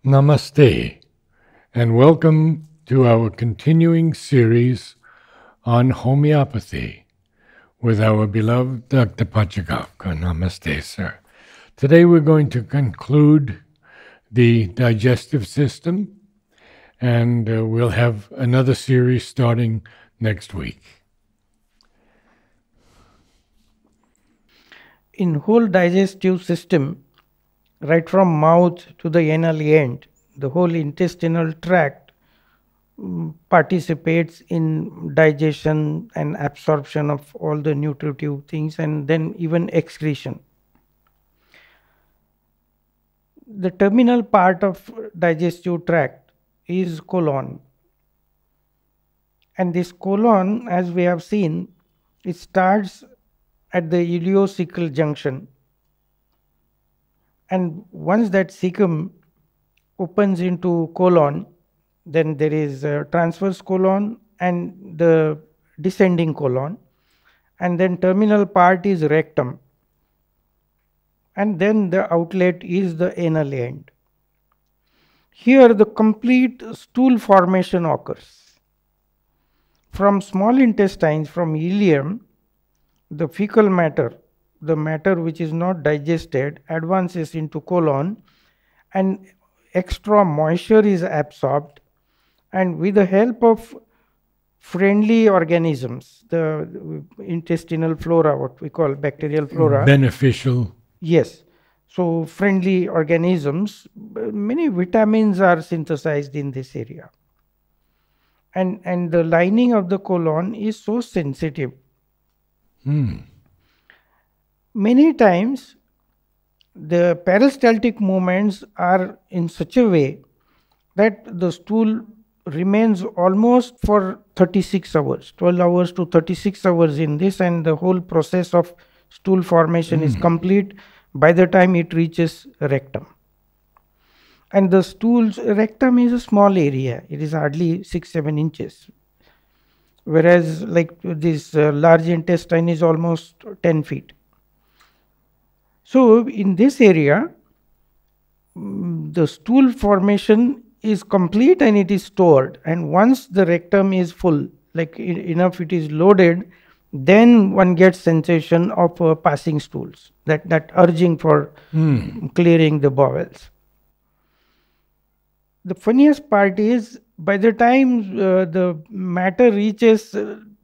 Namaste, and welcome to our continuing series on homeopathy with our beloved Dr. Pachegaonkar. Namaste, sir. Today we're going to conclude the digestive system, and we'll have another series starting next week. In whole digestive system, right from mouth to the anal end, the whole intestinal tract participates in digestion and absorption of all the nutritive things, and then even excretion. The terminal part of digestive tract is colon, and this colon, as we have seen, it starts at the ileocecal junction, and once that cecum opens into colon, then there is a transverse colon and the descending colon, and then terminal part is rectum, and then the outlet is the anal end. Here the complete stool formation occurs. From small intestines, from ileum, the fecal matter, the matter which is not digested, advances into colon, and extra moisture is absorbed, and with the help of friendly organisms, the intestinal flora, what we call bacterial flora. Beneficial. Yes. So friendly organisms, many vitamins are synthesized in this area. And the lining of the colon is so sensitive. Many times the peristaltic movements are in such a way that the stool remains almost for 36 hours, 12 hours to 36 hours in this, and the whole process of stool formation is complete by the time it reaches rectum. And the stool's rectum is a small area, it is hardly 6-7 inches, whereas like this large intestine is almost 10 feet. So in this area, the stool formation is complete and it is stored, and once the rectum is full, like enough it is loaded, then one gets sensation of passing stools, that urging for clearing the bowels. The funniest part is, by the time the matter reaches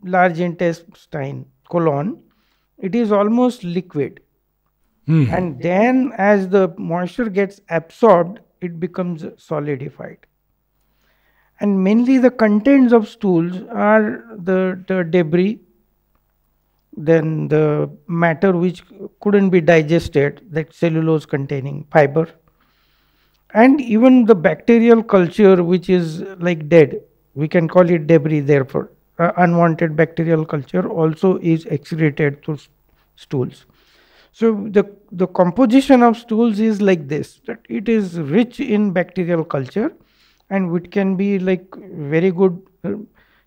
large intestine, colon, it is almost liquid. And then as the moisture gets absorbed, it becomes solidified. And mainly the contents of stools are the debris, then the matter which couldn't be digested, like cellulose containing fiber, and even the bacterial culture which is like dead. We can call it debris, therefore. Unwanted bacterial culture also is excreted through stools. So the composition of stools is like this, that it is rich in bacterial culture, and it can be like very good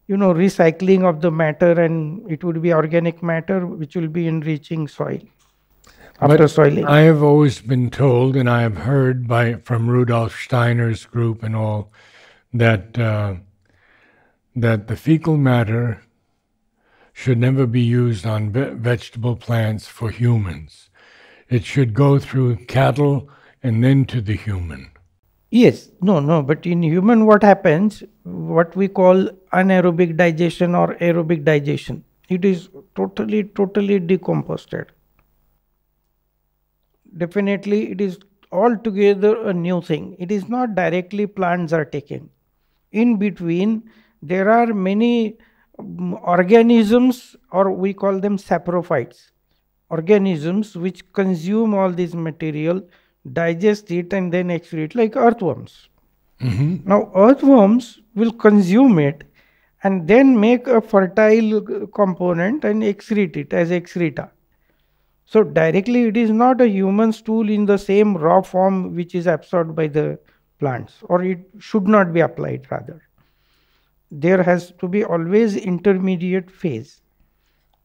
recycling of the matter, and it would be organic matter which will be enriching soil after soiling. I have always been told, and I have heard from Rudolf Steiner's group and all, that that the fecal matter should never be used on vegetable plants for humans. It should go through cattle and then to the human. Yes, no, but in human what happens, what we call anaerobic digestion or aerobic digestion, it is totally decomposed. Definitely it is altogether a new thing. It is not directly plants are taken. In between there are many organisms, or we call them saprophytes, organisms which consume all this material, digest it, and then excrete, like earthworms. Now earthworms will consume it and then make a fertile component and excrete it as excreta. So directly it is not a human stool in the same raw form which is absorbed by the plants, or it should not be applied. Rather, there has to be always intermediate phase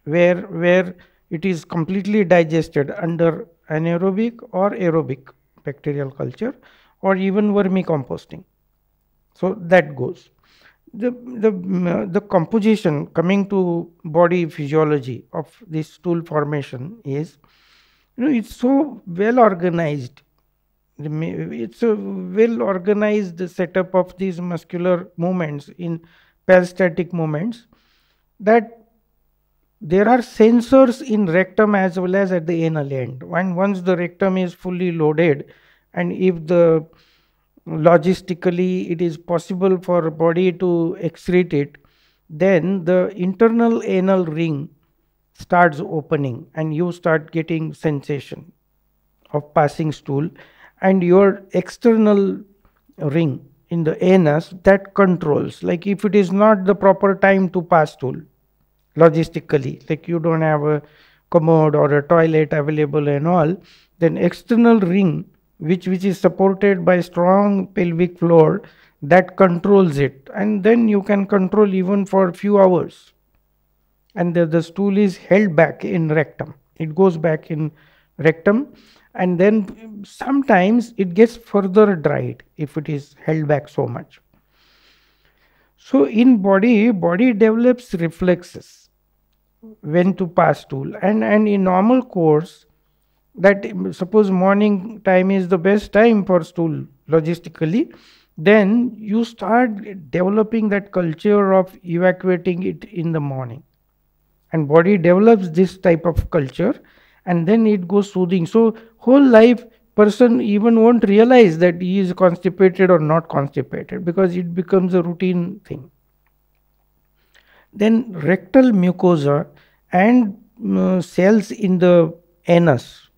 where it is completely digested under anaerobic or aerobic bacterial culture, or even vermicomposting. So that goes. The composition, coming to body physiology of this stool formation, is, it's so well organized. It's a well organized setup of these muscular movements in peristaltic movements, that there are sensors in rectum as well as at the anal end. And once the rectum is fully loaded, and if the logistically it is possible for body to excrete it, then the internal anal ring starts opening and you start getting sensation of passing stool, and your external ring in the anus that controls, like if it is not the proper time to pass stool logistically, like you don't have a commode or a toilet available and all, then external ring, which is supported by strong pelvic floor, that controls it, and then you can control even for few hours. And the stool is held back in rectum, it goes back in rectum, and then sometimes it gets further dried if it is held back so much. So in body develops reflexes when to pass stool, and in normal course, that suppose morning time is the best time for stool logistically, then you start developing that culture of evacuating it in the morning, and body develops this type of culture, and then it goes soothing. So whole life person even won't realize that he is constipated or not constipated, because it becomes a routine thing. Then rectal mucosa and cells in the anus,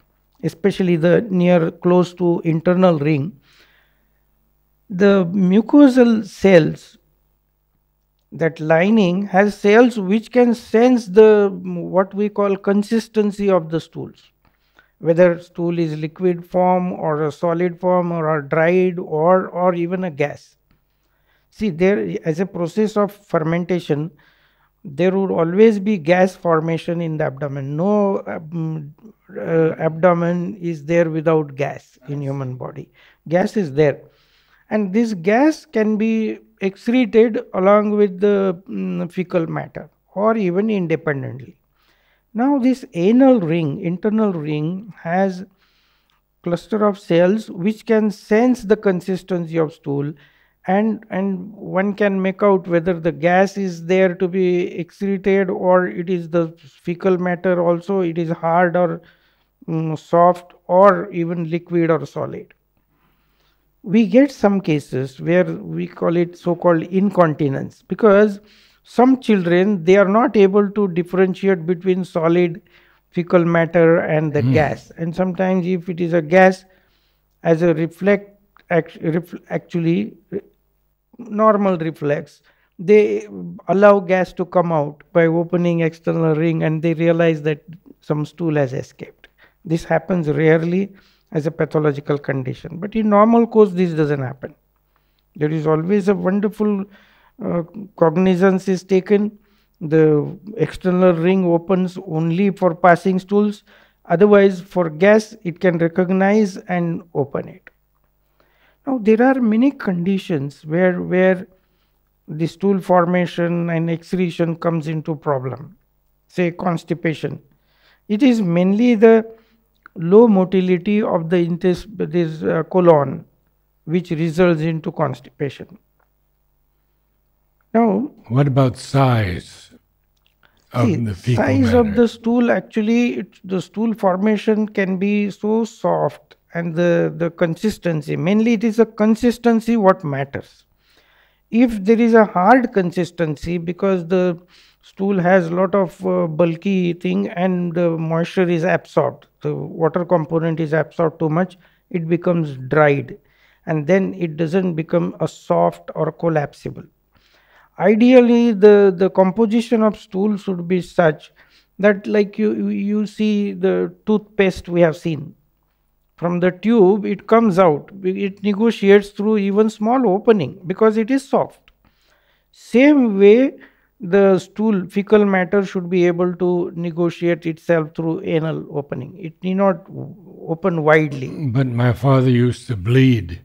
especially the near close to internal ring, the mucosal cells, that lining has cells which can sense the what we call consistency of the stools, whether stool is liquid form or a solid form or a dried or even a gas. See, there as a process of fermentation, there would always be gas formation in the abdomen. No abdomen is there without gas in human body. Gas is there, and this gas can be excreted along with the fecal matter or even independently. Now this anal ring, internal ring, has cluster of cells which can sense the consistency of stool, and one can make out whether the gas is there to be excreted, or it is the fecal matter also, it is hard or soft or even liquid or solid. We get some cases where we call it so-called incontinence, because some children, they are not able to differentiate between solid fecal matter and the gas, and sometimes if it is a gas, as a actually normal reflex, they allow gas to come out by opening external ring, and they realize that some stool has escaped. This happens rarely as a pathological condition, but in normal course this doesn't happen. There is always a wonderful cognizance is taken. The external ring opens only for passing stools, otherwise for gas it can recognize and open it. Now there are many conditions where the stool formation and excretion comes into problem. Say constipation, it is mainly the low motility of the colon which results into constipation. Now, what about size of the fecal size matter? of the stool, actually the stool formation can be so soft, and the consistency, mainly it is the consistency what matters. If there is a hard consistency, because the stool has a lot of bulky thing and the moisture is absorbed, the water component is absorbed too much, it becomes dried, and then it doesn't become a soft or collapsible. Ideally the composition of stool should be such that, like you see the toothpaste we have seen, from the tube it comes out, it negotiates through even small opening because it is soft. Same way the stool fecal matter should be able to negotiate itself through anal opening, it need not open widely. But my father used to bleed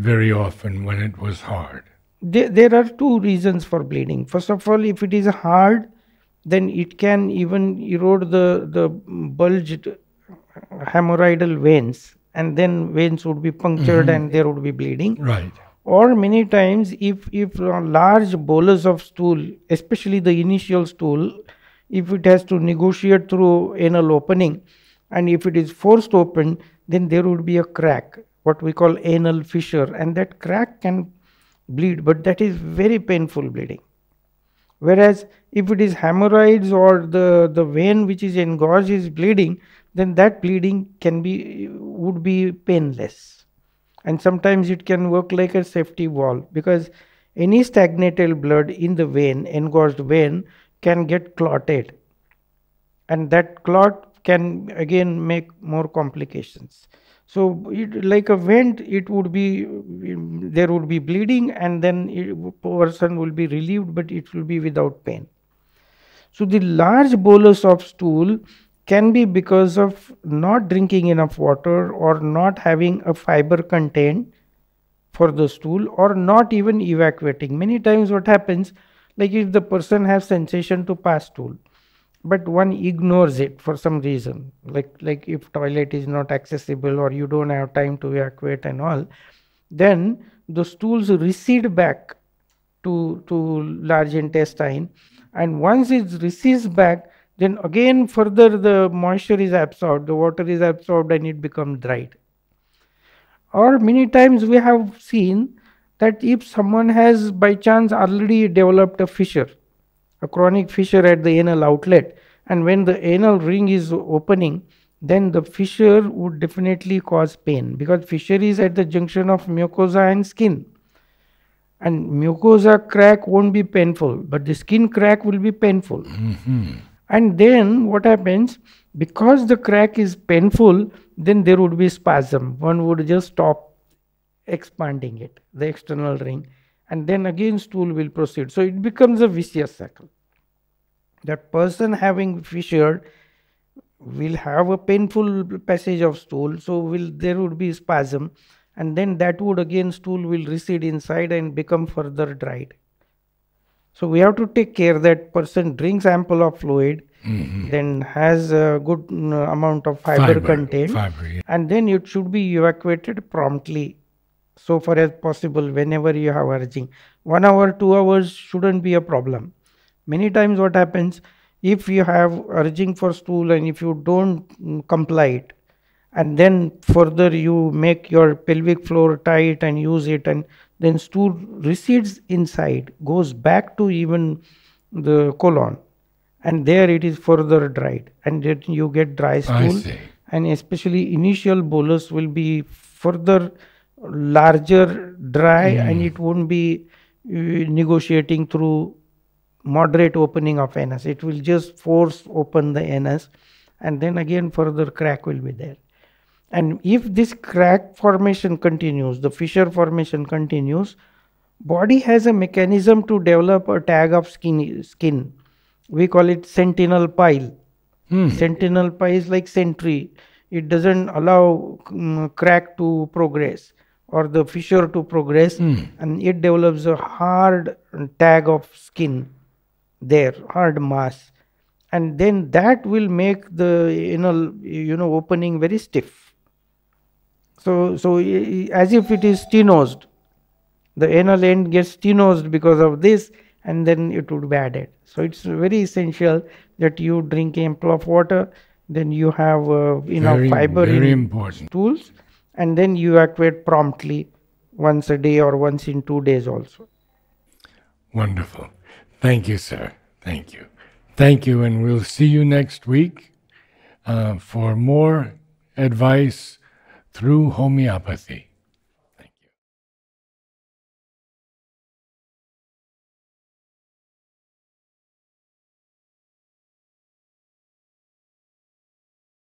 very often when it was hard. There are two reasons for bleeding. First of all, if it is hard, then it can even erode the bulged hemorrhoidal veins, and then veins would be punctured and there would be bleeding. Right. Or many times, if a large bolus of stool, especially the initial stool, if it has to negotiate through anal opening, and if it is forced open, then there would be a crack, what we call anal fissure, and that crack can bleed, but that is very painful bleeding. Whereas if it is hemorrhoids or the vein which is engorged is bleeding, then that bleeding would be painless. And sometimes it can work like a safety valve, because any stagnated blood in the vein, engorged vein, can get clotted, and that clot can again make more complications. So like a vent, it would be, there would be bleeding, and then person will be relieved, but it will be without pain. So the large bolus of stool can be because of not drinking enough water, or not having a fiber content for the stool, or not even evacuating. Many times what happens, like if the person has sensation to pass stool, but one ignores it for some reason, like if toilet is not accessible, or you don't have time to evacuate and all, then the stools recede back to large intestine, and once it recedes back, then again further the moisture is absorbed, the water is absorbed, and it becomes dried. Or many times we have seen that if someone has by chance already developed a fissure, a chronic fissure at the anal outlet, and when the anal ring is opening, then the fissure would definitely cause pain, because fissure is at the junction of mucosa and skin, and mucosa crack won't be painful, but the skin crack will be painful. And then what happens, because the crack is painful, then there would be spasm, one would just stop expanding it, the external ring, and then again stool will proceed. So it becomes a vicious cycle. That person having fissure will have a painful passage of stool, so there would be spasm, and then that would again, stool will recede inside and become further dried. So we have to take care that person drinks ample of fluid, then has a good amount of fiber content, and then it should be evacuated promptly, so far as possible, whenever you have urging. 1 hour, 2 hours shouldn't be a problem. Many times what happens, if you have urging for stool and if you don't comply it, and then further you make your pelvic floor tight and use it, and then stool recedes inside, goes back to even the colon, and there it is further dried, and then you get dry stool, and especially initial bolus will be further larger, dry, and it won't be negotiating through moderate opening of anus. It will just force open the anus, and then again further crack will be there. And if this crack formation continues, the fissure formation continues, body has a mechanism to develop a tag of skin. We call it sentinel pile. Sentinel pile is like sentry. It doesn't allow crack to progress or the fissure to progress, and it develops a hard tag of skin there, hard mass, and then that will make the anal opening very stiff. So as if it is stenosed, the anal end gets stenosed because of this, and then it would be added. So it's very essential that you drink ample of water, then you have enough fiber in stools, and then you evacuate promptly once a day or once in 2 days also. Wonderful. Thank you, sir. Thank you. Thank you, and we'll see you next week for more advice through homeopathy.